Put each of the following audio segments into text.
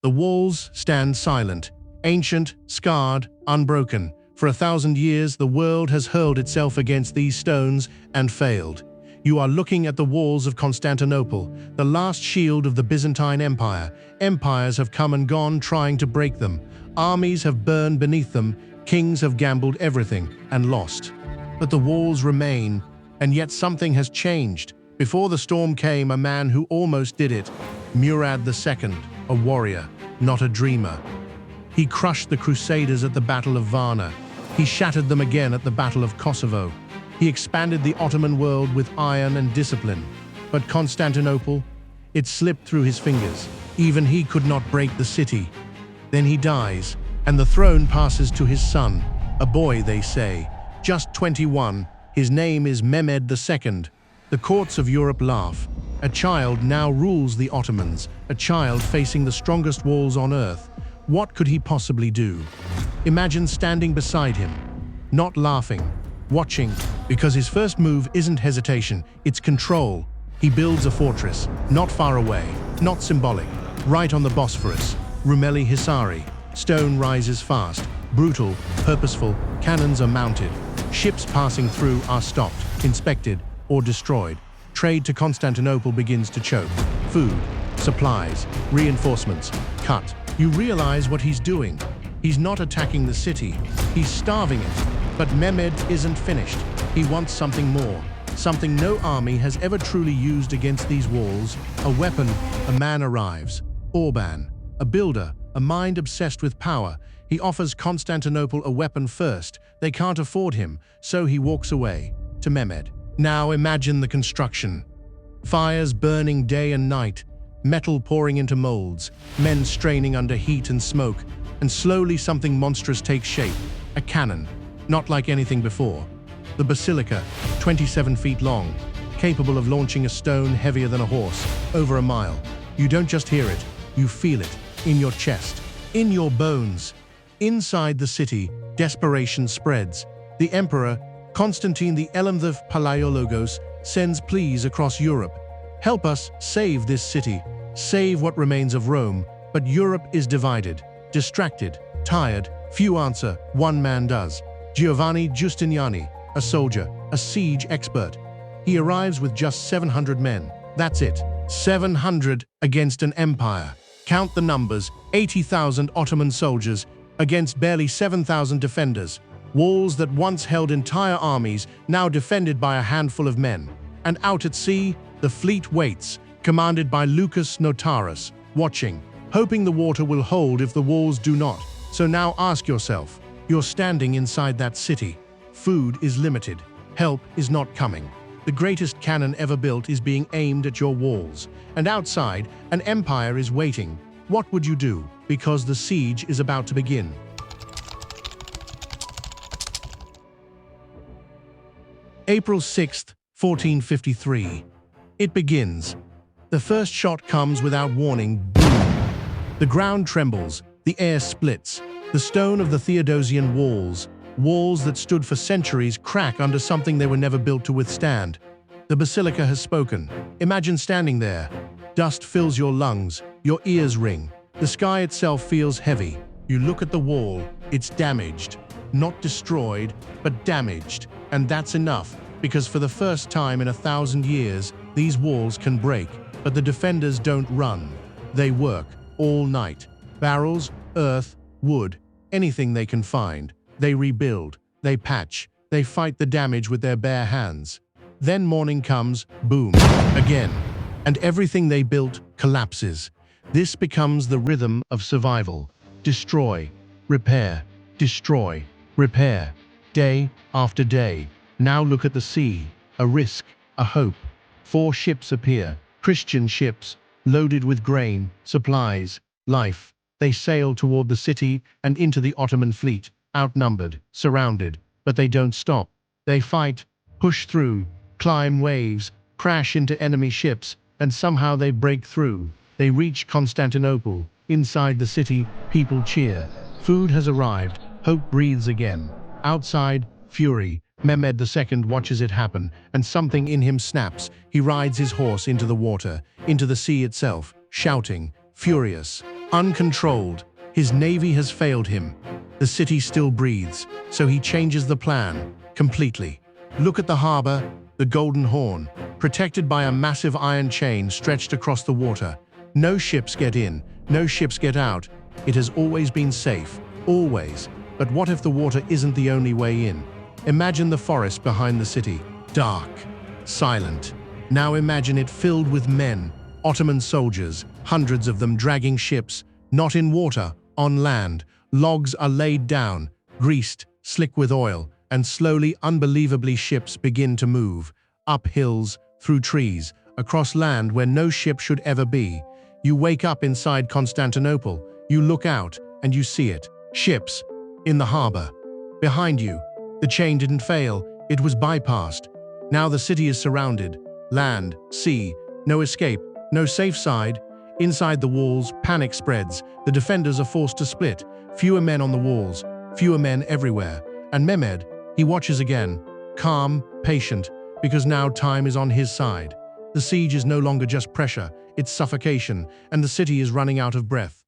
The walls stand silent, ancient, scarred, unbroken. For 1,000 years, the world has hurled itself against these stones and failed. You are looking at the walls of Constantinople, the last shield of the Byzantine Empire. Empires have come and gone trying to break them. Armies have burned beneath them. Kings have gambled everything and lost. But the walls remain, and yet something has changed. Before the storm came a man who almost did it, Murad II, a warrior, not a dreamer. He crushed the Crusaders at the Battle of Varna. He shattered them again at the Battle of Kosovo. He expanded the Ottoman world with iron and discipline. But Constantinople, it slipped through his fingers. Even he could not break the city. Then he dies, and the throne passes to his son, a boy, they say, just 21. His name is Mehmed II. The courts of Europe laugh. A child now rules the Ottomans, a child facing the strongest walls on earth. What could he possibly do? Imagine standing beside him, not laughing, watching, because his first move isn't hesitation, it's control. He builds a fortress, not far away, not symbolic, right on the Bosphorus, Rumeli Hisari. Stone rises fast, brutal, purposeful, cannons are mounted. Ships passing through are stopped, inspected, or destroyed. Trade to Constantinople begins to choke. Food, supplies, reinforcements, cut. You realize what he's doing. He's not attacking the city, he's starving it. But Mehmed isn't finished. He wants something more, something no army has ever truly used against these walls. A weapon. A man arrives. Orban, a builder, a mind obsessed with power. He offers Constantinople a weapon first. They can't afford him, so he walks away. To Mehmed. Now imagine the construction. Fires burning day and night, metal pouring into molds, men straining under heat and smoke, and slowly something monstrous takes shape. A cannon, not like anything before. The Basilica, 27 feet long, capable of launching a stone heavier than a horse, over a mile. You don't just hear it, you feel it, in your chest, in your bones. Inside the city, desperation spreads. The Emperor, Constantine XI of Palaiologos, sends pleas across Europe. Help us save this city, save what remains of Rome. But Europe is divided, distracted, tired. Few answer, one man does. Giovanni Giustiniani, a soldier, a siege expert. He arrives with just 700 men. That's it. 700 against an empire. Count the numbers, 80,000 Ottoman soldiers against barely 7,000 defenders. Walls that once held entire armies, now defended by a handful of men. And out at sea, the fleet waits, commanded by Lucas Notarus, watching, hoping the water will hold if the walls do not. So now ask yourself, you're standing inside that city. Food is limited. Help is not coming. The greatest cannon ever built is being aimed at your walls. And outside, an empire is waiting. What would you do? Because the siege is about to begin. April 6th, 1453. It begins. The first shot comes without warning. Boom! The ground trembles, the air splits. The stone of the Theodosian walls, walls that stood for centuries, crack under something they were never built to withstand. The Basilica has spoken. Imagine standing there. Dust fills your lungs, your ears ring. The sky itself feels heavy. You look at the wall, it's damaged. Not destroyed, but damaged. And that's enough, because for the first time in 1,000 years, these walls can break. But the defenders don't run. They work all night. Barrels, earth, wood, anything they can find. They rebuild, they patch, they fight the damage with their bare hands. Then morning comes, boom, again. And everything they built collapses. This becomes the rhythm of survival. Destroy, repair, destroy, repair. Day after day. Now look at the sea. A risk, a hope. 4 ships appear. Christian ships, loaded with grain, supplies, life. They sail toward the city and into the Ottoman fleet, outnumbered, surrounded. But they don't stop. They fight, push through, climb waves, crash into enemy ships, and somehow they break through. They reach Constantinople. Inside the city, people cheer. Food has arrived. Hope breathes again. Outside, fury. Mehmed II watches it happen, and something in him snaps. He rides his horse into the water, into the sea itself, shouting, furious. Uncontrolled, his navy has failed him. The city still breathes, so he changes the plan completely. Look at the harbor, the Golden Horn, protected by a massive iron chain stretched across the water. No ships get in, no ships get out. It has always been safe, always. But what if the water isn't the only way in? Imagine the forest behind the city, dark, silent. Now imagine it filled with men, Ottoman soldiers, hundreds of them dragging ships, not in water, on land. Logs are laid down, greased, slick with oil, and slowly, unbelievably, ships begin to move, up hills, through trees, across land where no ship should ever be. You wake up inside Constantinople, you look out, and you see it. Ships, in the harbor. Behind you, the chain didn't fail, it was bypassed. Now the city is surrounded. Land, sea, no escape, no safe side. Inside the walls, panic spreads. The defenders are forced to split. Fewer men on the walls, fewer men everywhere. And Mehmed, he watches again, calm, patient, because now time is on his side. The siege is no longer just pressure, it's suffocation, and the city is running out of breath.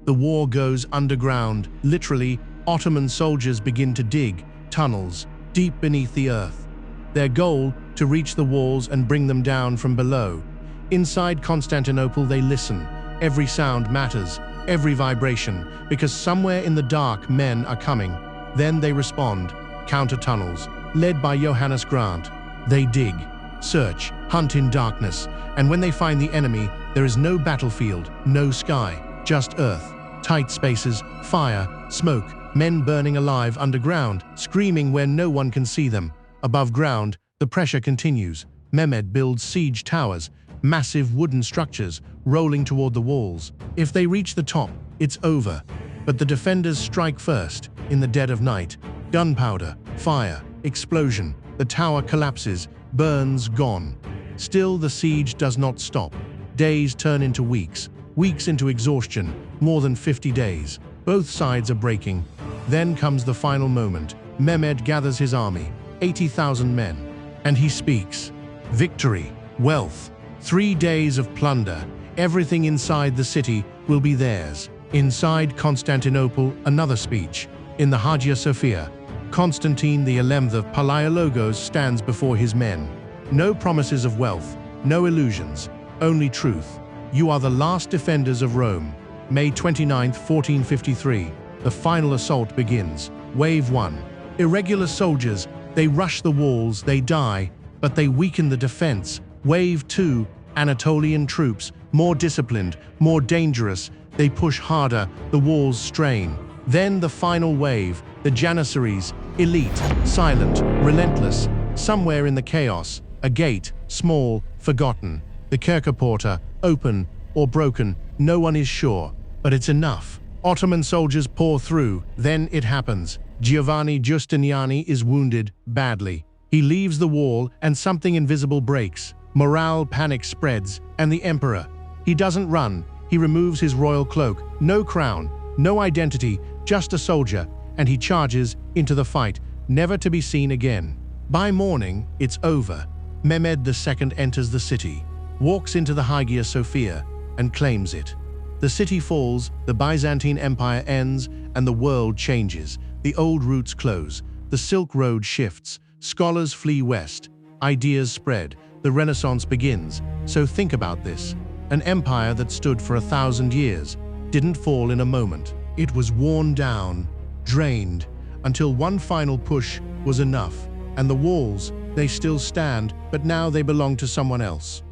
The war goes underground. Literally, Ottoman soldiers begin to dig tunnels deep beneath the earth. Their goal, to reach the walls and bring them down from below. Inside Constantinople, they listen. Every sound matters, every vibration, because somewhere in the dark men are coming. Then they respond, counter tunnels, led by Johannes Grant. They dig, search, hunt in darkness, and when they find the enemy, there is no battlefield, no sky, just earth, tight spaces, fire, smoke, men burning alive underground, screaming where no one can see them. Above ground, the pressure continues. Mehmed builds siege towers, massive wooden structures, rolling toward the walls. If they reach the top, it's over. But the defenders strike first, in the dead of night. Gunpowder, fire, explosion. The tower collapses, burns, gone. Still, the siege does not stop. Days turn into weeks, weeks into exhaustion, more than 50 days. Both sides are breaking. Then comes the final moment. Mehmed gathers his army, 80,000 men, and he speaks. Victory, wealth, 3 days of plunder. Everything inside the city will be theirs. Inside Constantinople, another speech. In the Hagia Sophia, Constantine XI of Palaiologos stands before his men. No promises of wealth, no illusions, only truth. You are the last defenders of Rome. May 29, 1453. The final assault begins. Wave 1. Irregular soldiers, they rush the walls, they die, but they weaken the defense. Wave 2. Anatolian troops, more disciplined, more dangerous. They push harder, the walls strain. Then the final wave, the Janissaries, elite, silent, relentless. Somewhere in the chaos, a gate, small, forgotten. The Kerkerporta, open or broken, no one is sure, but it's enough. Ottoman soldiers pour through, then it happens. Giovanni Giustiniani is wounded, badly. He leaves the wall and something invisible breaks. Morale panic spreads, and the emperor. He doesn't run, he removes his royal cloak. No crown, no identity, just a soldier, and he charges into the fight, never to be seen again. By morning, it's over. Mehmed II enters the city, walks into the Hagia Sophia, and claims it. The city falls, the Byzantine Empire ends, and the world changes. The old routes close, the Silk Road shifts, scholars flee west, ideas spread, the Renaissance begins. So think about this. An empire that stood for 1,000 years didn't fall in a moment. It was worn down, drained, until one final push was enough. And the walls, they still stand, but now they belong to someone else.